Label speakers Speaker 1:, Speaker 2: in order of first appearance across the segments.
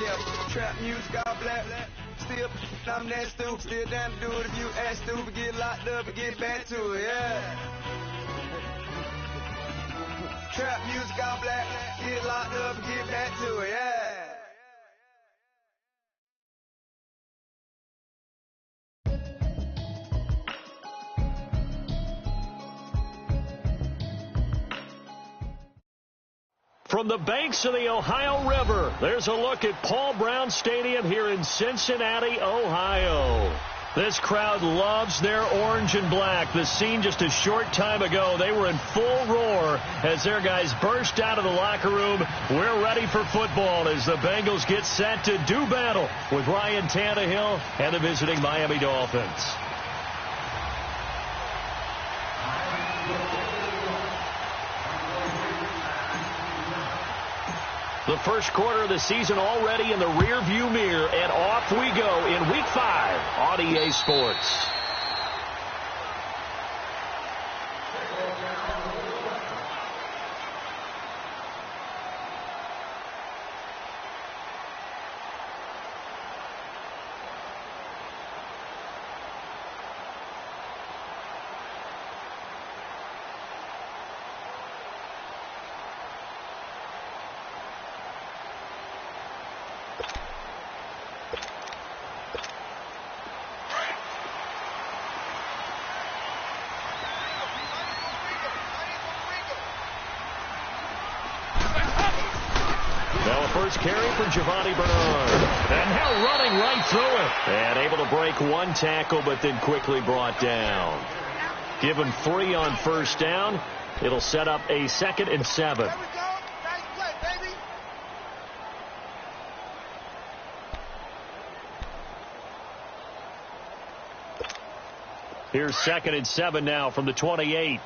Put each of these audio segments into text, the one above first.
Speaker 1: Yeah, trap music all black. Still, I'm that stupid. Still down to do it if you act stupid. Get locked up and get back to it, yeah. Trap music all black. Get locked up and get back to it, yeah.
Speaker 2: From the banks of the Ohio River, there's a look at Paul Brown Stadium here in Cincinnati, Ohio. This crowd loves their orange and black. The scene just a short time ago, they were in full roar as their guys burst out of the locker room. We're ready for football as the Bengals get set to do battle with Ryan Tannehill and the visiting Miami Dolphins. The first quarter of the season already in the rearview mirror, and off we go in Week 5 on EA Sports. Now a first carry for Giovanni Bernard. And now running right through it. And able to break one tackle, but then quickly brought down. Given 3 on first down, it'll set up a 2nd and 7. Here's 2nd and 7 now from the 28.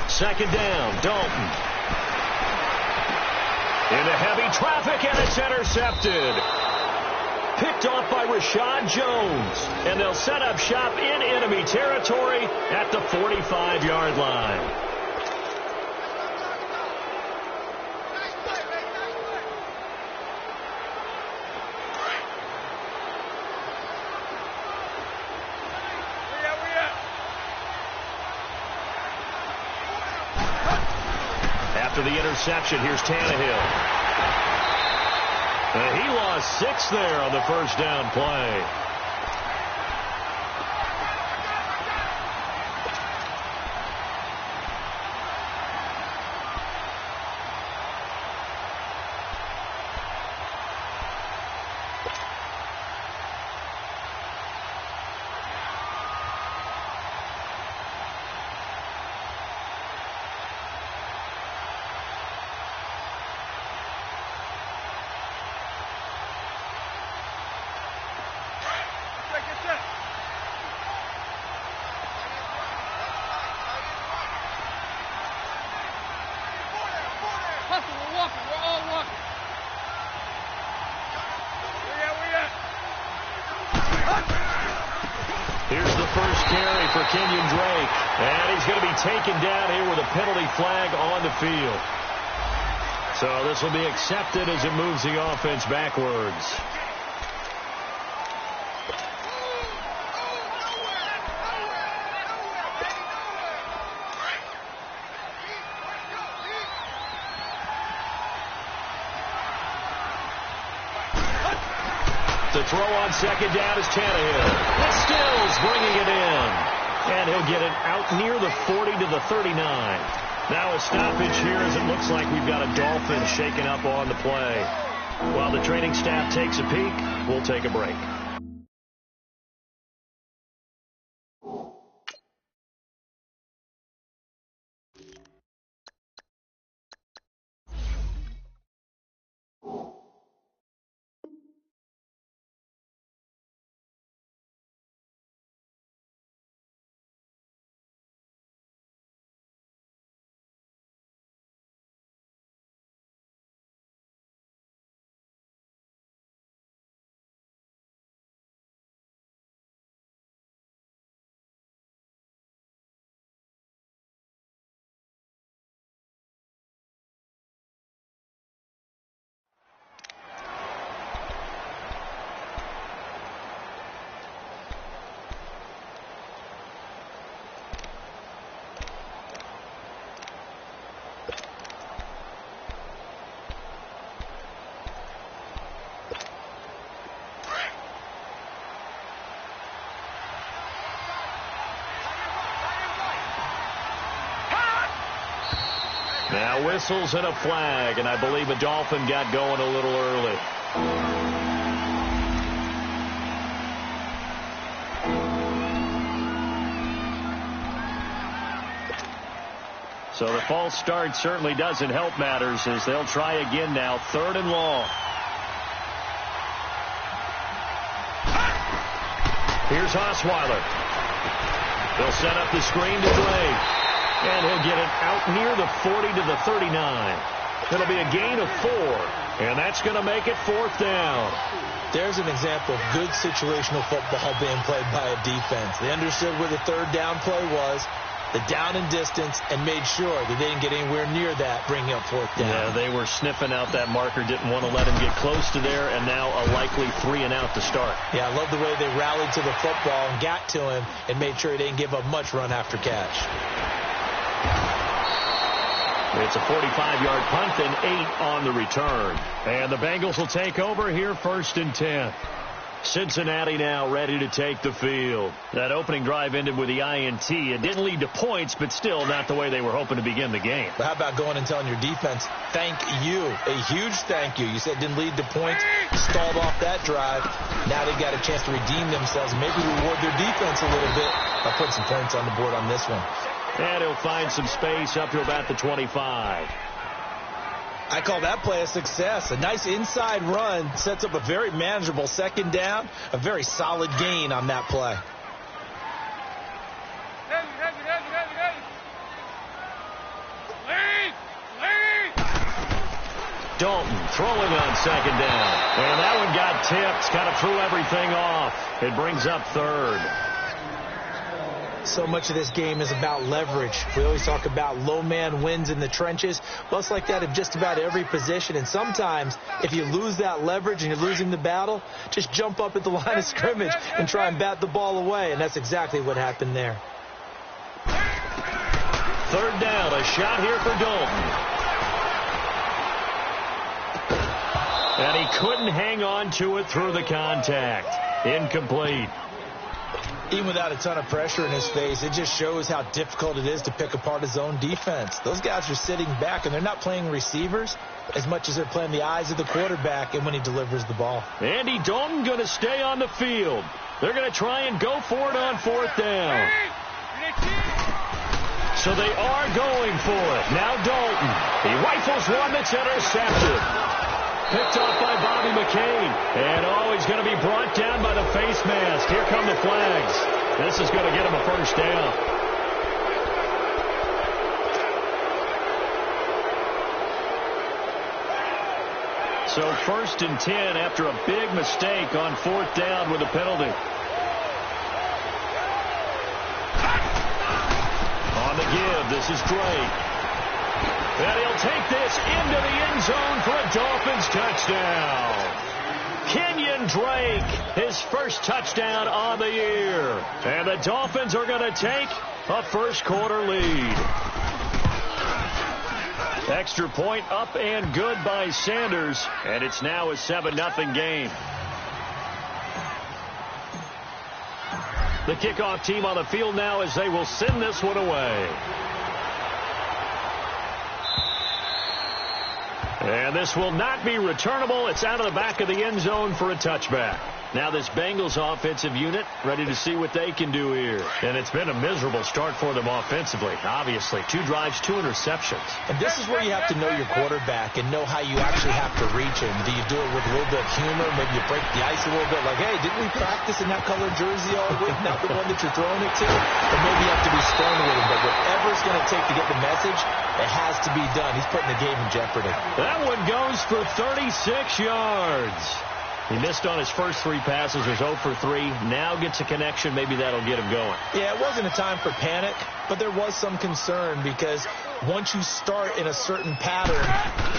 Speaker 2: Second down, Dalton. Into heavy traffic, and it's intercepted. Picked off by Rashad Jones. And they'll set up shop in enemy territory at the 45-yard line. After the interception, here's Tannehill. And he lost 6 there on the first down play. Here's the first carry for Kenyon Drake. And he's going to be taken down here with a penalty flag on the field. So this will be accepted as it moves the offense backwards. The throw on second down is Tannehill. It's Stills bringing it in. And he'll get it out near the 40 to the 39. Now a stoppage here as it looks like we've got a Dolphin shaken up on the play. While the training staff takes a peek, we'll take a break. Now whistles and a flag, and I believe a Dolphin got going a little early. So the false start certainly doesn't help matters as they'll try again now. 3rd and long. Here's Osweiler. They'll set up the screen to Drake. And he'll get it out near the 40 to the 39. It'll be a gain of 4. And that's going to make it 4th down.
Speaker 3: There's an example of good situational football being played by a defense. They understood where the 3rd down play was, the down and distance, and made sure that they didn't get anywhere near that, bringing up 4th down.
Speaker 2: Yeah, they were sniffing out that marker, didn't want to let him get close to there, and now a likely 3 and out to start.
Speaker 3: Yeah, I love the way they rallied to the football and got to him and made sure he didn't give up much run after catch.
Speaker 2: It's a 45-yard punt and 8 on the return. And the Bengals will take over here 1st and 10. Cincinnati now ready to take the field. That opening drive ended with the INT. It didn't lead to points, but still not the way they were hoping to begin the game.
Speaker 3: But how about going and telling your defense, thank you, a huge thank you. You said it didn't lead to points, stalled off that drive. Now they got a chance to redeem themselves and maybe reward their defense a little bit by putting some points on the board on this one.
Speaker 2: And he'll find some space up to about the 25.
Speaker 3: I call that play a success. A nice inside run sets up a very manageable 2nd down, a very solid gain on that play.
Speaker 2: Dalton throwing on 2nd down. And that one got tipped, kind of threw everything off. It brings up 3rd.
Speaker 3: So much of this game is about leverage. We always talk about low man wins in the trenches. Well, it's like that in just about every position. And sometimes, if you lose that leverage and you're losing the battle, just jump up at the line of scrimmage and try and bat the ball away. And that's exactly what happened there.
Speaker 2: 3rd down, a shot here for Dalton. And he couldn't hang on to it through the contact. Incomplete.
Speaker 3: Even without a ton of pressure in his face, it just shows how difficult it is to pick apart his own defense. Those guys are sitting back, and they're not playing receivers as much as they're playing the eyes of the quarterback and when he delivers the ball.
Speaker 2: Andy Dalton going to stay on the field. They're going to try and go for it on 4th down. So they are going for it. Now Dalton. He rifles one that's intercepted. Picked off by Bobby McCain. And he's going to be brought down by the face mask. Here come the flags. This is going to get him a 1st down. So 1st and 10 after a big mistake on 4th down with a penalty. On the give, this is Drake. And he'll take this into the end zone for a Dolphins touchdown. Kenyon Drake, his first touchdown on the year. And the Dolphins are going to take a 1st quarter lead. Extra point up and good by Sanders. And it's now a 7-0 game. The kickoff team on the field now as they will send this one away. And this will not be returnable. It's out of the back of the end zone for a touchback. Now this Bengals offensive unit ready to see what they can do here. And it's been a miserable start for them offensively. Obviously, 2 drives, 2 interceptions.
Speaker 3: And this is where you have to know your quarterback and know how you actually have to reach him. Do you do it with a little bit of humor? Maybe you break the ice a little bit like, hey, didn't we practice in that colored jersey all week? Not the one that you're throwing it to? Or maybe you have to be stern with him. But whatever it's going to take to get the message, it has to be done. He's putting the game in jeopardy.
Speaker 2: That one goes for 36 yards. He missed on his first 3 passes, was 0 for 3. Now gets a connection. Maybe that'll get him going.
Speaker 3: Yeah, it wasn't a time for panic, but there was some concern because once you start in a certain pattern,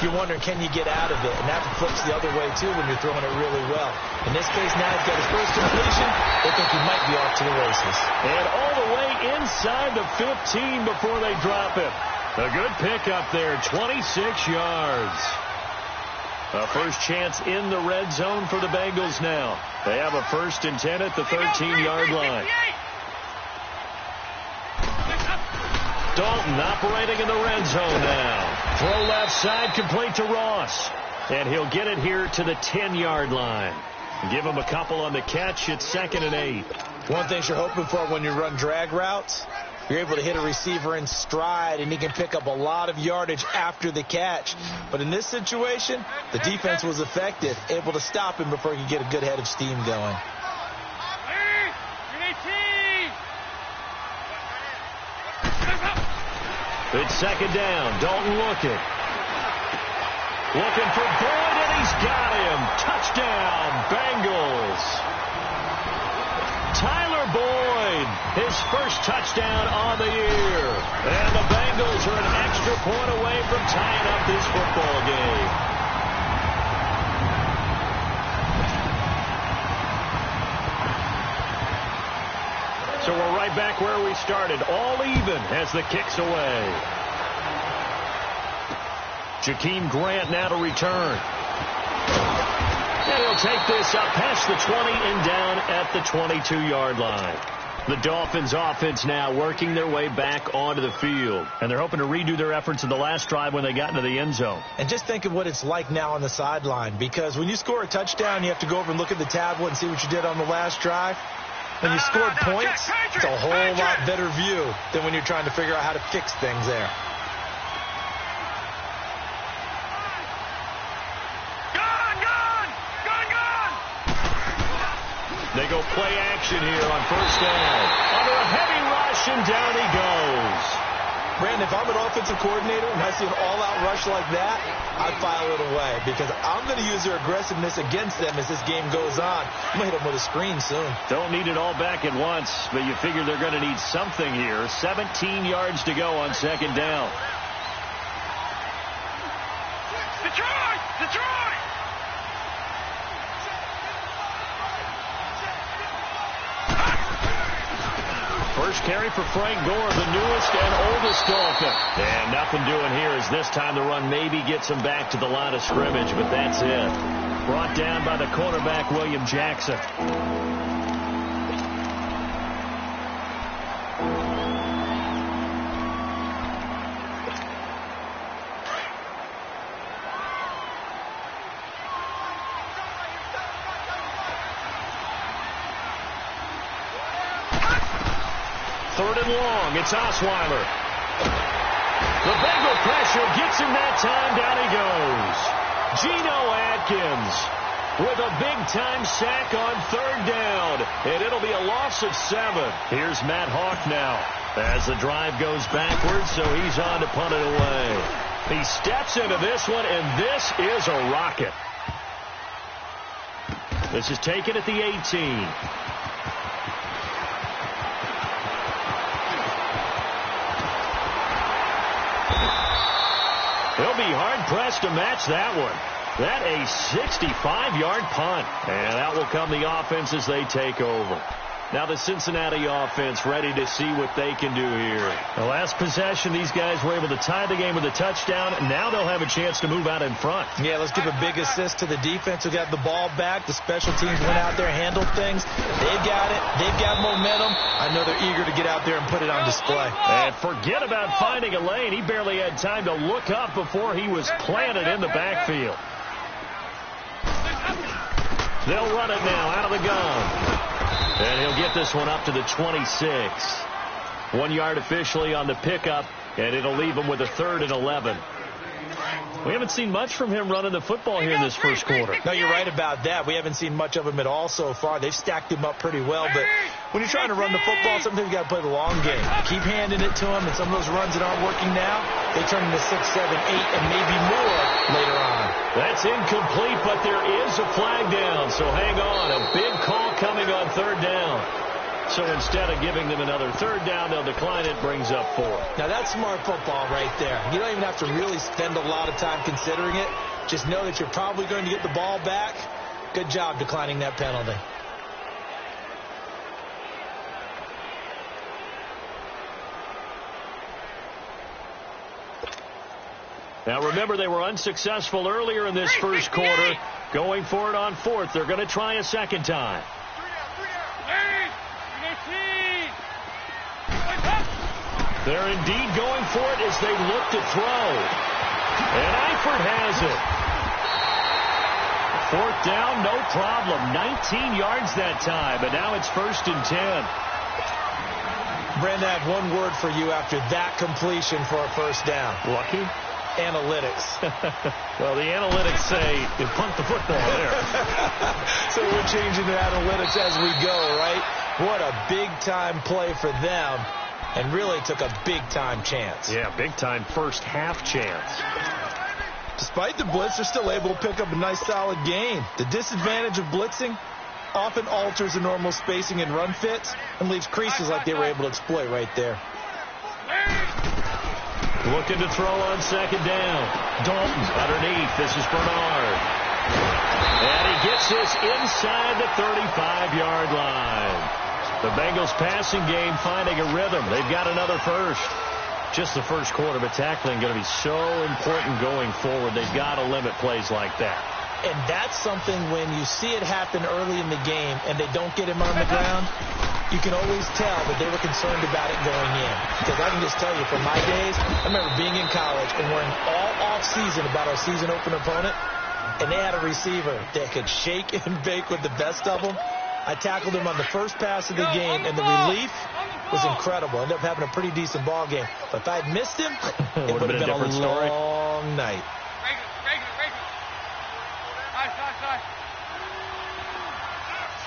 Speaker 3: you're wondering, can you get out of it? And that flips the other way, too, when you're throwing it really well. In this case, now he's got his first completion. They think he might be off to the races.
Speaker 2: And all the way inside the 15 before they drop it. A good pickup there, 26 yards. A first chance in the red zone for the Bengals now. They have a 1st and 10 at the 13-yard line. Dalton operating in the red zone now. Throw left side, complete to Ross. And he'll get it here to the 10-yard line. Give him a couple on the catch. It's 2nd and 8.
Speaker 3: One thing you're hoping for when you run drag routes, you're able to hit a receiver in stride, and he can pick up a lot of yardage after the catch. But in this situation, the defense was effective, able to stop him before he could get a good head of steam going.
Speaker 2: It's 2nd down. Dalton looking. Looking for Boyd, and he's got him. Touchdown, Bengals. Tyler Boyd, his first touchdown on the year. And the Bengals are an extra point away from tying up this football game. So we're right back where we started, all even as the kick's away. Jakeem Grant now to return. And he'll take this up past the 20 and down at the 22-yard line. The Dolphins offense now working their way back onto the field. And they're hoping to redo their efforts in the last drive when they got into the end zone.
Speaker 3: And just think of what it's like now on the sideline. Because when you score a touchdown, you have to go over and look at the tablet and see what you did on the last drive. When you scored points, it's a whole lot better view than when you're trying to figure out how to fix things there.
Speaker 2: They go play action here on 1st down. Under a heavy rush, and down he goes.
Speaker 3: Brandon, if I'm an offensive coordinator and I see an all-out rush like that, I file it away because I'm going to use their aggressiveness against them as this game goes on. I'm going to hit them with a screen soon.
Speaker 2: Don't need it all back at once, but you figure they're going to need something here. 17 yards to go on 2nd down.
Speaker 1: Detroit! Detroit!
Speaker 2: First carry for Frank Gore, the newest and oldest Dolphin. And nothing doing here as this time the run maybe gets him back to the line of scrimmage, but that's it. Brought down by the cornerback, William Jackson. Third and long, it's Osweiler. The Bengal pressure gets him that time, down he goes. Geno Atkins with a big-time sack on 3rd down, and it'll be a loss of 7. Here's Matt Hawk now as the drive goes backwards, so he's on to punt it away. He steps into this one, and this is a rocket. This is taken at the 18. He'll be hard-pressed to match that one. That a 65-yard punt. And out will come the offense as they take over. Now the Cincinnati offense ready to see what they can do here. The last possession, these guys were able to tie the game with a touchdown. Now they'll have a chance to move out in front.
Speaker 3: Yeah, let's give a big assist to the defense who got the ball back. The special teams went out there, handled things. They've got it. They've got momentum. I know they're eager to get out there and put it on display.
Speaker 2: And forget about finding a lane. He barely had time to look up before he was planted in the backfield. They'll run it now out of the gun. And he'll get this one up to the 26. 1 yard officially on the pickup, and it'll leave him with a 3rd and 11. We haven't seen much from him running the football here in this first quarter.
Speaker 3: No, you're right about that. We haven't seen much of him at all so far. They've stacked him up pretty well, but when you're trying to run the football, sometimes you got to play the long game. Keep handing it to him, and some of those runs that aren't working now, they turn into 6, 7, 8, and maybe more later on.
Speaker 2: That's incomplete, but there is a flag down, so hang on. A big call coming on 3rd down. So instead of giving them another 3rd down, they'll decline it, brings up 4.
Speaker 3: Now that's smart football right there. You don't even have to really spend a lot of time considering it. Just know that you're probably going to get the ball back. Good job declining that penalty.
Speaker 2: Now remember, they were unsuccessful earlier in this first quarter. Going for it on 4th. They're going to try a second time. They're indeed going for it as they look to throw. And Eifert has it. 4th down, no problem. 19 yards that time, but now it's 1st and 10.
Speaker 3: Brandon, I have one word for you after that completion for a 1st down.
Speaker 2: Lucky?
Speaker 3: Analytics.
Speaker 2: Well, the analytics say you punt the football there.
Speaker 3: So we're changing the analytics as we go, right? What a big-time play for them, and really took a big-time chance.
Speaker 2: Yeah, big-time first half chance.
Speaker 3: Despite the blitz, they're still able to pick up a nice, solid gain. The disadvantage of blitzing often alters the normal spacing and run fits and leaves creases like they were able to exploit right there.
Speaker 2: Looking to throw on 2nd down. Dalton underneath. This is Bernard. And he gets this inside the 35-yard line. The Bengals passing game finding a rhythm. They've got another first. Just the first quarter, but tackling going to be so important going forward. They've got to limit plays like that.
Speaker 3: And that's something when you see it happen early in the game and they don't get him on the ground, you can always tell that they were concerned about it going in. Because I can just tell you, from my days, I remember being in college and worrying all off-season about our season opener opponent, and they had a receiver that could shake and bake with the best of them. I tackled him on the first pass of the game, and the relief was incredible. Ended up having a pretty decent ball game. But if I had missed him, it would have been a long night.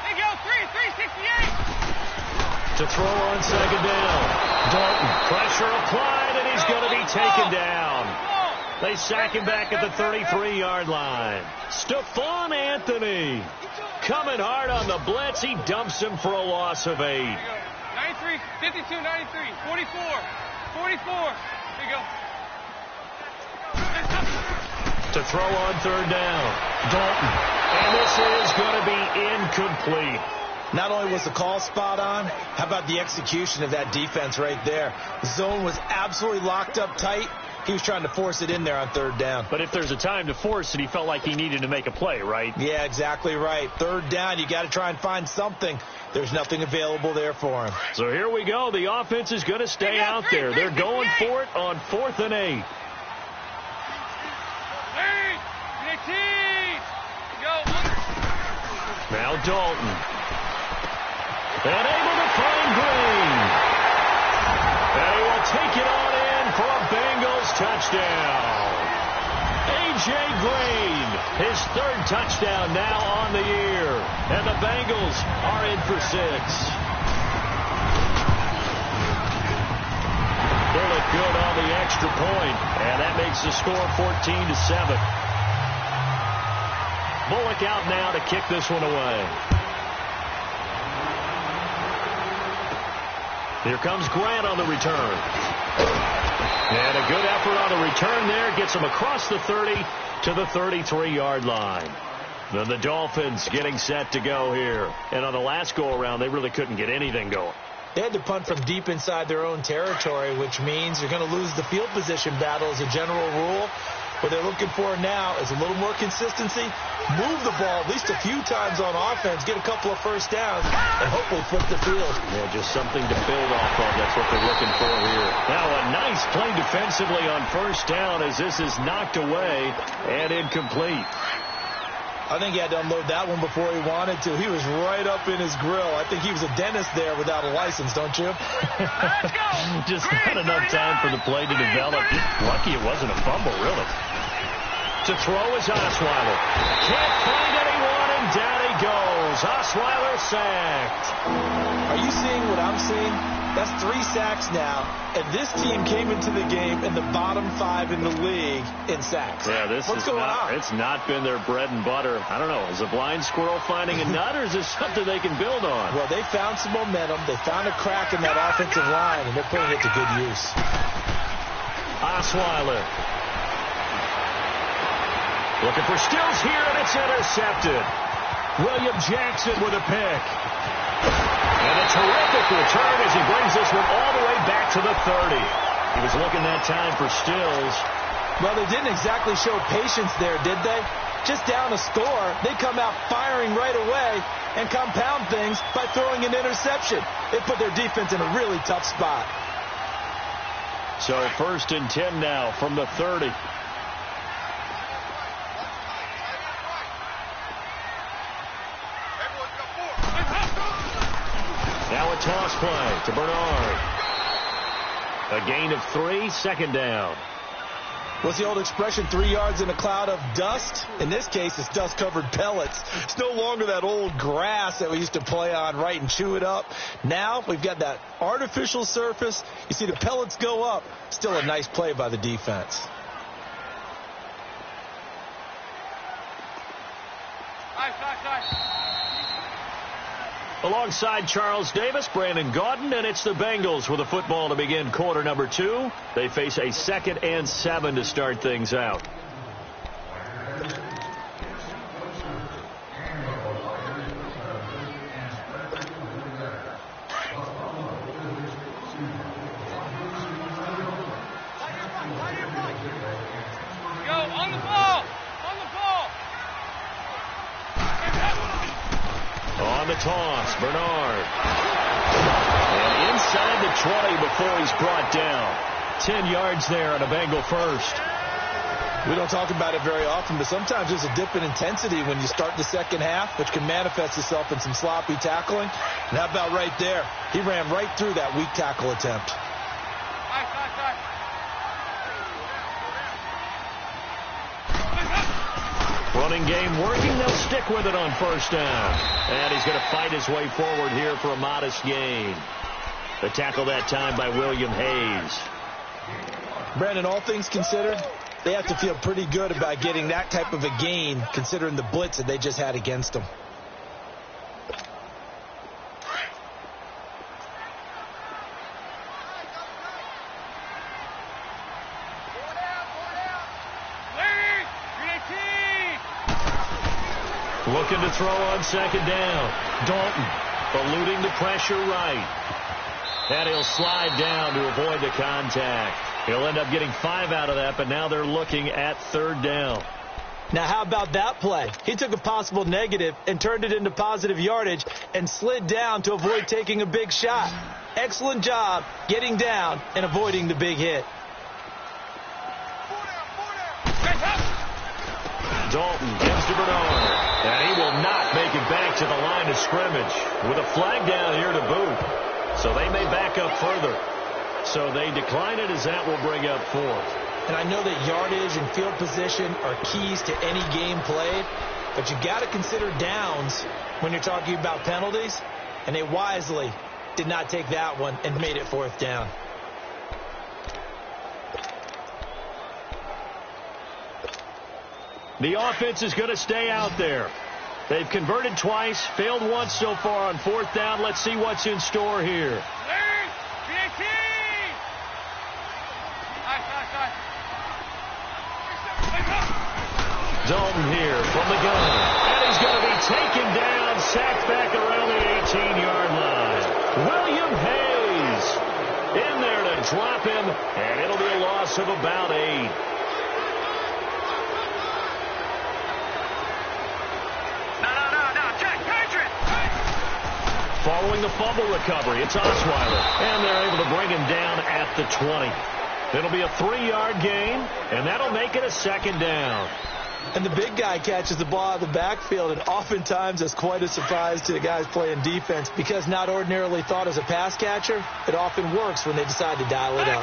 Speaker 4: There you go, 368.
Speaker 2: To throw on 2nd down. Dalton, pressure applied, and he's going to be taken down. They sack him back at the 33-yard line. Stephon Anthony coming hard on the blitz. He dumps him for a loss of 8.
Speaker 4: 93, 52, 93, 44, 44. There you go.
Speaker 2: To throw on 3rd down. Dalton. And this is going to be incomplete.
Speaker 3: Not only was the call spot on, how about the execution of that defense right there? The zone was absolutely locked up tight. He was trying to force it in there on 3rd down.
Speaker 2: But if there's a time to force it, he felt like he needed to make a play, right?
Speaker 3: Yeah, exactly right. 3rd down, you got to try and find something. There's nothing available there for him.
Speaker 2: So here we go. The offense is going to stay out there. They're going for it on 4th and 8. Now Dalton. And able to find Green. And he will take it on in for a Bengals touchdown. A.J. Green, his 3rd touchdown now on the year. And the Bengals are in for 6. They look good on the extra point, and that makes the score 14-7. Bullock out now to kick this one away. Here comes Grant on the return. And a good effort on the return there. Gets him across the 30 to the 33-yard line. Then the Dolphins getting set to go here. And on the last go-around, they really couldn't get anything going.
Speaker 3: They had to punt from deep inside their own territory, which means you're going to lose the field position battle as a general rule. What they're looking for now is a little more consistency, move the ball at least a few times on offense, get a couple of first downs, and hopefully flip the field.
Speaker 2: Yeah, just something to build off of. That's what they're looking for here. Now a nice play defensively on 1st down as this is knocked away and incomplete.
Speaker 3: I think he had to unload that one before he wanted to. He was right up in his grill. I think he was a dentist there without a license, don't you?
Speaker 2: Just not enough time for the play to develop. Lucky it wasn't a fumble, really. To throw is Osweiler. Can't find anyone, and down he goes. Osweiler sacked.
Speaker 3: Are you seeing what I'm seeing? That's 3 sacks now, and this team came into the game in the bottom 5 in the league in sacks.
Speaker 2: Yeah,
Speaker 3: What's going on?
Speaker 2: It's not been their bread and butter. I don't know. Is a blind squirrel finding a nut, or is this something they can build on?
Speaker 3: Well, they found some momentum. They found a crack in that offensive line, and they're putting it to good use.
Speaker 2: Osweiler. Looking for Stills here, and it's intercepted. William Jackson with a pick. And a terrific return as he brings this one all the way back to the 30. He was looking that time for Stills.
Speaker 3: Well, they didn't exactly show patience there, did they? Just down a score, they come out firing right away and compound things by throwing an interception. It put their defense in a really tough spot.
Speaker 2: So 1st and 10 now from the 30. Now a toss play to Bernard. A gain of 3, 2nd down.
Speaker 3: What's the old expression, 3 yards in a cloud of dust? In this case, it's dust-covered pellets. It's no longer that old grass that we used to play on, right, and chew it up. Now we've got that artificial surface. You see the pellets go up. Still a nice play by the defense.
Speaker 2: Alongside Charles Davis, Brandon Gaudin, and it's the Bengals with the football to begin quarter number 2. They face a 2nd and 7 to start things out. On the toss, Bernard. And inside the 20 before he's brought down. 10 yards there on a Bengal first.
Speaker 3: We don't talk about it very often, but sometimes there's a dip in intensity when you start the second half, which can manifest itself in some sloppy tackling. And how about right there? He ran right through that weak tackle attempt.
Speaker 2: Running game working. They'll stick with it on 1st down. And he's going to fight his way forward here for a modest gain. The tackle that time by William Hayes.
Speaker 3: Brandon, all things considered, they have to feel pretty good about getting that type of a gain considering the blitz that they just had against them.
Speaker 2: Looking to throw on 2nd down. Dalton eluding the pressure right. And he'll slide down to avoid the contact. He'll end up getting 5 out of that, but now they're looking at 3rd down.
Speaker 3: Now, how about that play? He took a possible negative and turned it into positive yardage and slid down to avoid taking a big shot. Excellent job getting down and avoiding the big hit.
Speaker 2: Dalton gives to Bernard. And he will not make it back to the line of scrimmage with a flag down here to boot. So they may back up further. So they decline it as that will bring up 4th.
Speaker 3: And I know that yardage and field position are keys to any game played, but you got to consider downs when you're talking about penalties. And they wisely did not take that one and made it 4th down.
Speaker 2: The offense is going to stay out there. They've converted twice, failed once so far on 4th down. Let's see what's in store here. Dalton here from the gun. And he's going to be taken down, sacked back around the 18-yard line. William Hayes in there to drop him, and it'll be a loss of about 8. Following the fumble recovery, it's Osweiler. And they're able to bring him down at the 20. It'll be a 3-yard gain, and that'll make it a 2nd down.
Speaker 3: And the big guy catches the ball out of the backfield, and oftentimes that's quite a surprise to the guys playing defense because not ordinarily thought as a pass catcher, it often works when they decide to dial it up.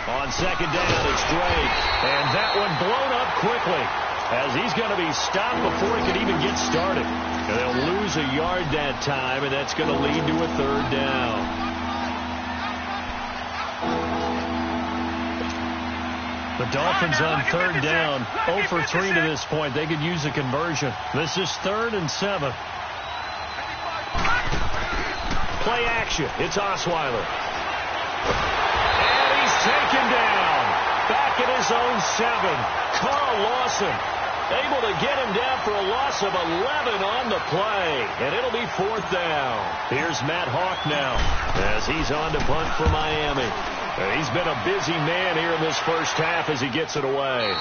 Speaker 2: On 2nd down, it's Drake. And that one blown up quickly as he's going to be stopped before he can even get started. And they'll lose a yard that time, and that's going to lead to a 3rd down. The Dolphins on 3rd down, 0 for 3 to this point. They could use a conversion. This is 3rd and 7. Play action. It's Osweiler. And he's taken down. Back at his own 7. Carl Lawson able to get him down for a loss of 11 on the play. And it'll be 4th down. Here's Matt Hawk now as he's on to punt for Miami. And he's been a busy man here in this first half as he gets it away.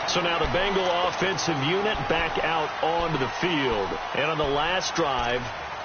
Speaker 2: So now the Bengal offensive unit back out onto the field. And on the last drive,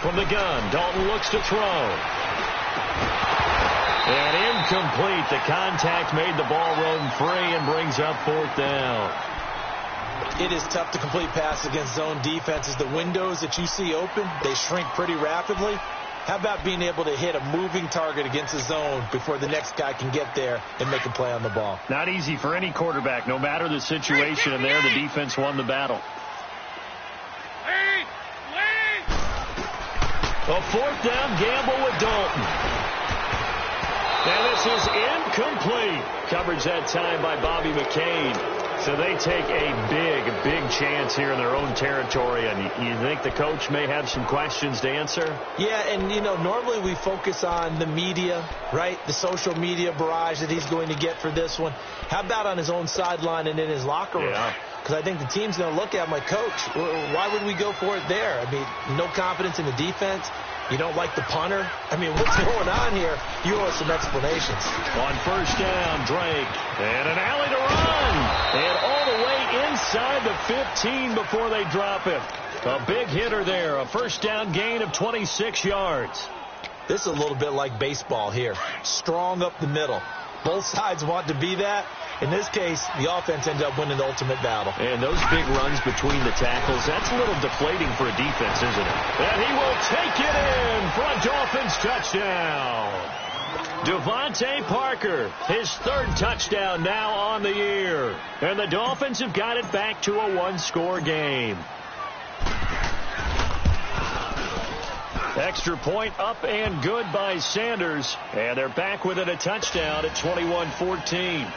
Speaker 2: From the gun, Dalton looks to throw. And incomplete. The contact made the ball roam free and brings up 4th down.
Speaker 3: It is tough to complete passes against zone defenses. The windows that you see open, they shrink pretty rapidly. How about being able to hit a moving target against the zone before the next guy can get there and make a play on the ball?
Speaker 2: Not easy for any quarterback, no matter the situation, and there the defense won the battle. A 4th down gamble with Dalton. And this is incomplete. Coverage that time by Bobby McCain. So they take a big chance here in their own territory. And you think the coach may have some questions to answer?
Speaker 3: Yeah, and, you know, normally we focus on the media, right? The social media barrage that he's going to get for this one. How about on his own sideline and in his locker room?
Speaker 2: Yeah.
Speaker 3: Because I think the team's going to look at him like, Coach, why would we go for it there? I mean, no confidence in the defense. You don't like the punter? I mean, what's going on here? You owe us some explanations.
Speaker 2: On 1st down, Drake. And an alley to run. And all the way inside the 15 before they drop it. A big hitter there. A 1st down gain of 26 yards.
Speaker 3: This is a little bit like baseball here. Strong up the middle. Both sides want to be that. In this case, the offense ended up winning the ultimate battle.
Speaker 2: And those big runs between the tackles, that's a little deflating for a defense, isn't it? And he will take it in for a Dolphins touchdown. Devontae Parker, his 3rd touchdown now on the year. And the Dolphins have got it back to a 1-score game. Extra point up and good by Sanders. And they're back within a touchdown at 21-14.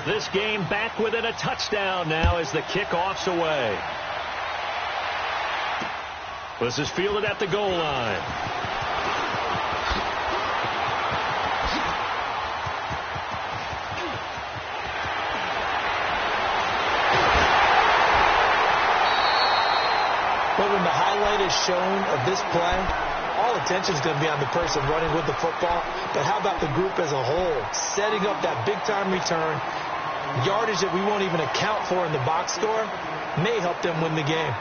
Speaker 2: This game back within a touchdown now as the kickoff's away. This is fielded at the goal line.
Speaker 3: But when the highlight is shown of this play, all attention is going to be on the person running with the football. But how about the group as a whole? Setting up that big-time return, yardage that we won't even account for in the box score, may help them win the game.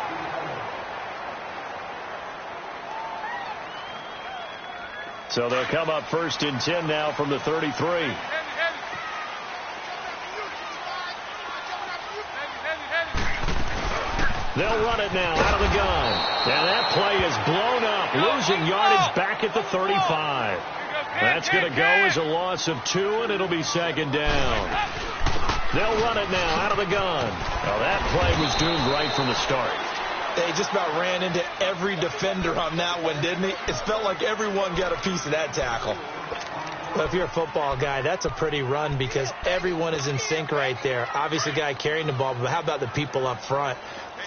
Speaker 2: So they'll come up 1st and 10 now from the 33. They'll run it now out of the gun. And that play is blown up, losing yardage back at the 35. That's going to go as a loss of 2, and it'll be 2nd down. They'll run it now out of the gun. Now that play was doomed right from the start.
Speaker 3: They just about ran into every defender on that one, didn't he? It felt like everyone got a piece of that tackle. Well, if you're a football guy, that's a pretty run because everyone is in sync right there. Obviously, the guy carrying the ball, but how about the people up front?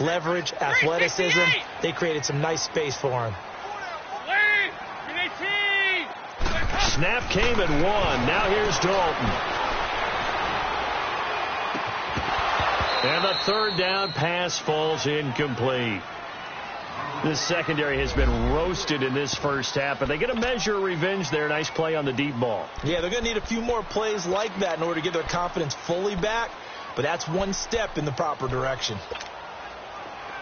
Speaker 3: Leverage, athleticism. They created some nice space for him.
Speaker 2: Snap came and won. Now here's Dalton. And the 3rd down pass falls incomplete. This secondary has been roasted in this first half, but they get a measure of revenge there. Nice play on the deep ball.
Speaker 3: Yeah, they're going to need a few more plays like that in order to get their confidence fully back, but that's one step in the proper direction.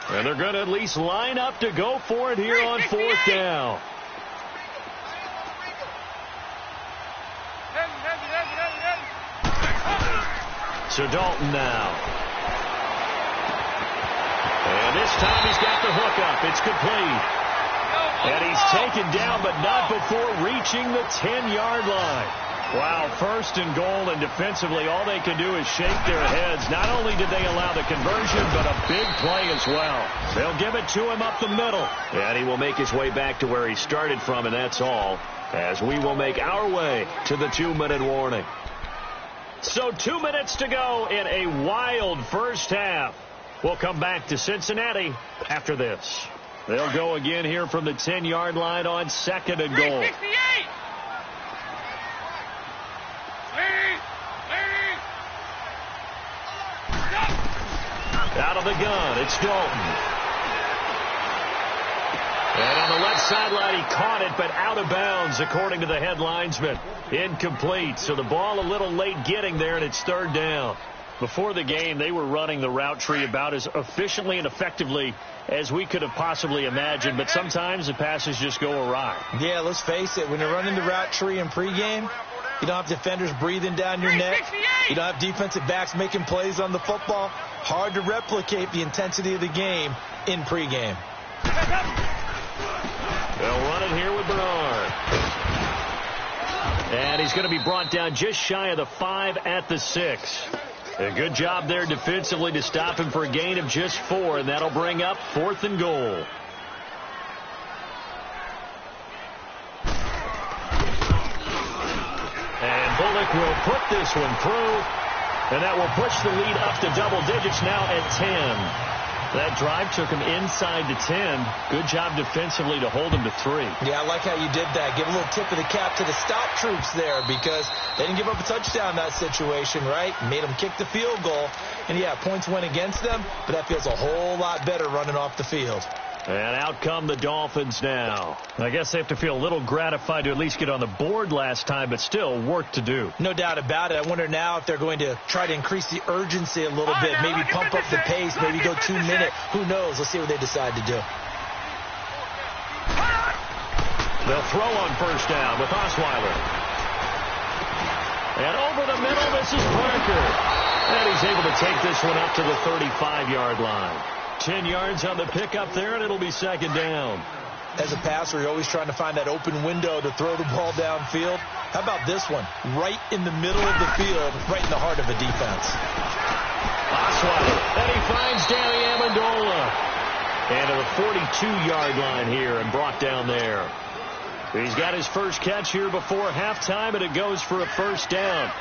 Speaker 2: And they're going to at least line up to go for it here on 4th down. So Dalton now. And this time he's got the hook up. It's complete. And he's taken down, but not before reaching the 10-yard line. Wow, 1st and goal, and defensively all they can do is shake their heads. Not only did they allow the conversion, but a big play as well. They'll give it to him up the middle. And he will make his way back to where he started from, and that's all, as we will make our way to the 2-minute warning. So 2 minutes to go in a wild first half. We'll come back to Cincinnati after this. They'll go again here from the 10-yard line on 2nd and goal. Out of the gun, it's Dalton. And on the left sideline, he caught it, but out of bounds, according to the head linesman. Incomplete, so the ball a little late getting there, and it's 3rd down. Before the game, they were running the route tree about as efficiently and effectively as we could have possibly imagined, but sometimes the passes just go awry.
Speaker 3: Yeah, let's face it, when you're running the route tree in pregame, you don't have defenders breathing down your neck. You don't have defensive backs making plays on the football. Hard to replicate the intensity of the game in pregame.
Speaker 2: They'll run it here with Bernard. And he's going to be brought down just shy of the 5 at the 6. A good job there defensively to stop him for a gain of just 4, and that'll bring up 4th and goal. And Bullock will put this one through, and that will push the lead up to double digits now at 10. That drive took him inside the 10. Good job defensively to hold him to 3.
Speaker 3: Yeah, I like how you did that. Give a little tip of the cap to the stop troops there because they didn't give up a touchdown in that situation, right? Made them kick the field goal. And, yeah, points went against them, but that feels a whole lot better running off the field.
Speaker 2: And out come the Dolphins now. I guess they have to feel a little gratified to at least get on the board last time, but still work to do.
Speaker 3: No doubt about it. I wonder now if they're going to try to increase the urgency a little bit, maybe pump up the pace, maybe go 2 minute. Who knows? Let's see what they decide to do.
Speaker 2: They'll throw on first down with Osweiler. And over the middle, this is Parker. And he's able to take this one up to the 35-yard line. 10 yards on the pickup there, and it'll be 2nd down.
Speaker 3: As a passer, you're always trying to find that open window to throw the ball downfield. How about this one? Right in the middle of the field, right in the heart of a defense.
Speaker 2: Osweiler, and he finds Danny Amendola. And to the 42-yard line here and brought down there. He's got his first catch here before halftime, and it goes for a first down.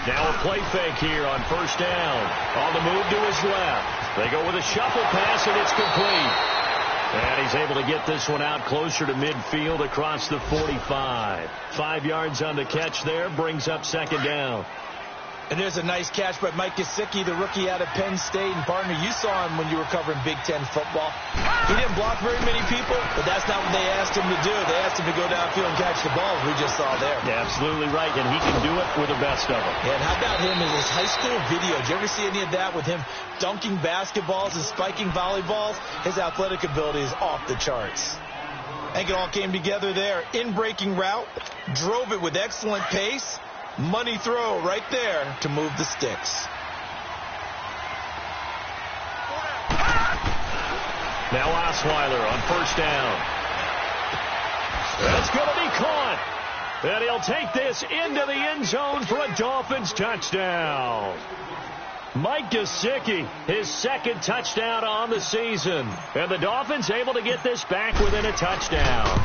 Speaker 2: Now a play fake here on first down. On the move to his left. They go with a shuffle pass, and it's complete. And he's able to get this one out closer to midfield across the 45. 5 yards on the catch there, brings up 2nd down.
Speaker 3: And there's a nice catch by Mike Gesicki, the rookie out of Penn State. And, partner, you saw him when you were covering Big Ten football. He didn't block very many people, but that's not what they asked him to do. They asked him to go downfield and catch the ball, as we just saw there.
Speaker 2: Yeah, absolutely right, and he can do it with the best of them.
Speaker 3: Yeah, and how about him in his high school video? Did you ever see any of that with him dunking basketballs and spiking volleyballs? His athletic ability is off the charts. I think it all came together there. In-breaking route, drove it with excellent pace. Money throw right there to move the sticks.
Speaker 2: Now Osweiler on first down. That's going to be caught. And he'll take this into the end zone for a Dolphins touchdown. Mike Gesicki, his 2nd touchdown on the season. And the Dolphins able to get this back within a touchdown.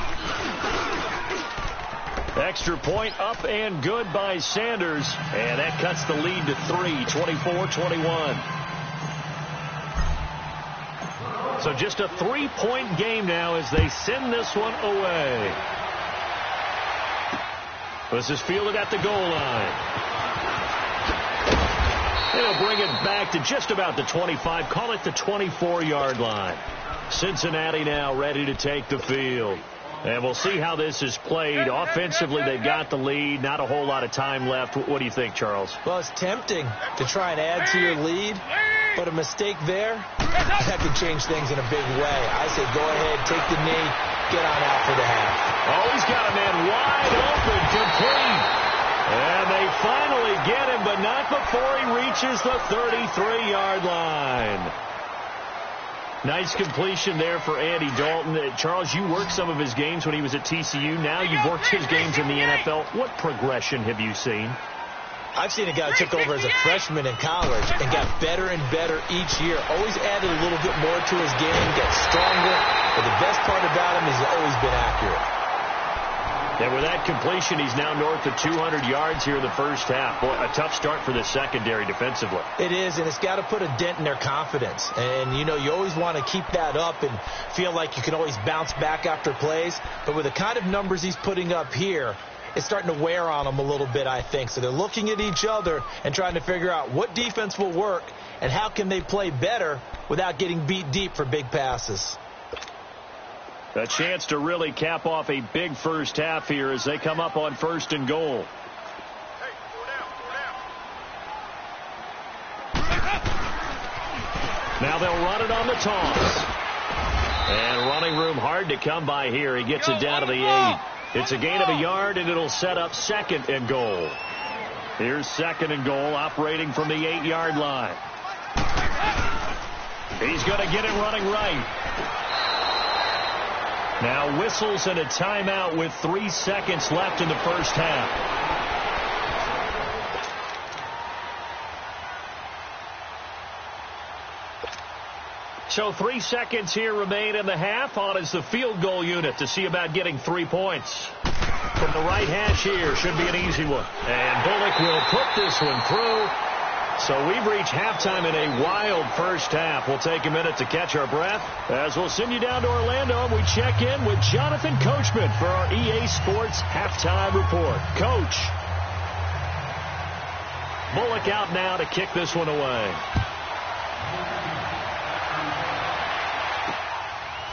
Speaker 2: Extra point up and good by Sanders. And that cuts the lead to 3, 24-21. So just a 3-point game now as they send this one away. This is fielded at the goal line. They'll bring it back to just about the 25. Call it the 24-yard line. Cincinnati now ready to take the field. And we'll see how this is played. Offensively, they've got the lead. Not a whole lot of time left. What do you think, Charles?
Speaker 3: Well, it's tempting to try and add to your lead, but a mistake there, that could change things in a big way. I say go ahead, take the knee, get on out for the half.
Speaker 2: Oh, he's got a man wide open, complete. And they finally get him, but not before he reaches the 33-yard line. Nice completion there for Andy Dalton. Charles, you worked some of his games when he was at TCU. Now you've worked his games in the NFL. What progression have you seen?
Speaker 3: I've seen a guy who took over as a freshman in college and got better and better each year. Always added a little bit more to his game, got stronger. But the best part about him is he's always been accurate.
Speaker 2: And with that completion, he's now north of 200 yards here in the first half. Boy, a tough start for the secondary defensively.
Speaker 3: It is, and it's got to put a dent in their confidence. And, you know, you always want to keep that up and feel like you can always bounce back after plays. But with the kind of numbers he's putting up here, it's starting to wear on them a little bit, I think. So they're looking at each other and trying to figure out what defense will work and how can they play better without getting beat deep for big passes.
Speaker 2: A chance to really cap off a big first half here as they come up on 1st and goal. Now they'll run it on the toss. And running room hard to come by here. He gets it down to the 8. It's a gain of a yard, and it'll set up 2nd and goal. Here's 2nd and goal, operating from the 8-yard line. He's going to get it running right. Now whistles and a timeout with 3 seconds left in the first half. So 3 seconds here remain in the half. On is the field goal unit to see about getting 3 points. From the right hash here, should be an easy one. And Bullock will put this one through. So we've reached halftime in a wild first half. We'll take a minute to catch our breath as we'll send you down to Orlando and we check in with Jonathan Coachman for our EA Sports Halftime Report. Coach. Bullock out now to kick this one away.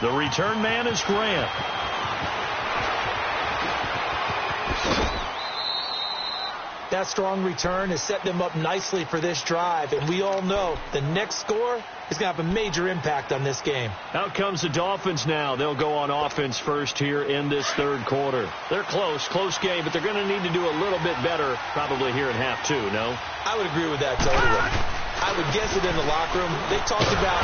Speaker 2: The return man is Grant.
Speaker 3: That strong return has set them up nicely for this drive, and we all know the next score is going to have a major impact on this game.
Speaker 2: Out comes the Dolphins now. They'll go on offense first here in this 3rd quarter. They're close game, but they're going to need to do a little bit better probably here in half 2, no?
Speaker 3: I would agree with that totally. I would guess it in the locker room. They talked about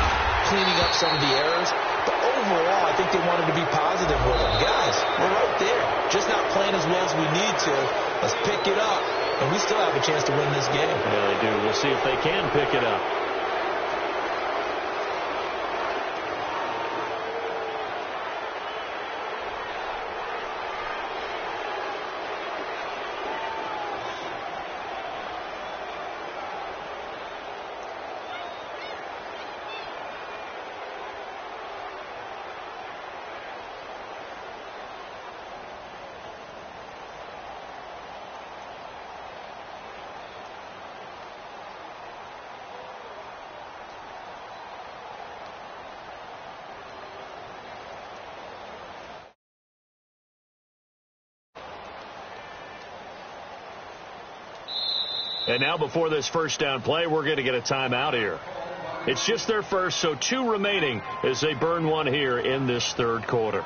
Speaker 3: cleaning up some of the errors, but overall I think they wanted to be positive with them. Guys, we're right there. Just not playing as well as we need to. Let's pick it up. And we still have a chance to win this game.
Speaker 2: Yeah, they do. We'll see if they can pick it up. And now before this first down play, we're going to get a timeout here. It's just their first, so 2 remaining as they burn one here in this 3rd quarter.